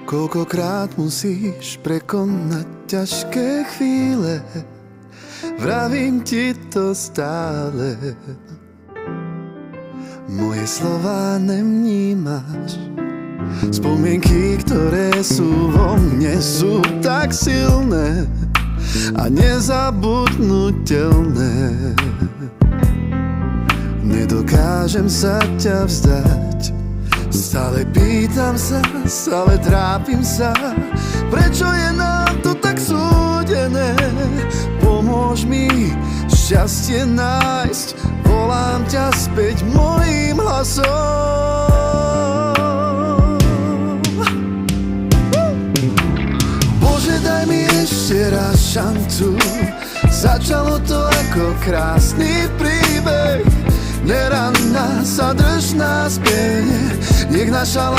Koľkokrát musíš prekonať ťažké chvíle, vravím ti to stále. Moje slová nevnímaš, spomienky, ktoré sú vo mne, sú tak silné a nezabudnutelné. Nedokážem sa ťa vzdať, stále pýtam sa, stále trápim sa, prečo je nám to tak súdené. Pomôž mi šťastie nájsť, volám ťa späť mojím hlasom. Bože, daj mi ešte raz šancu, začalo to ako krásny príbeh. Neran nás a drž nás pevne, nech naša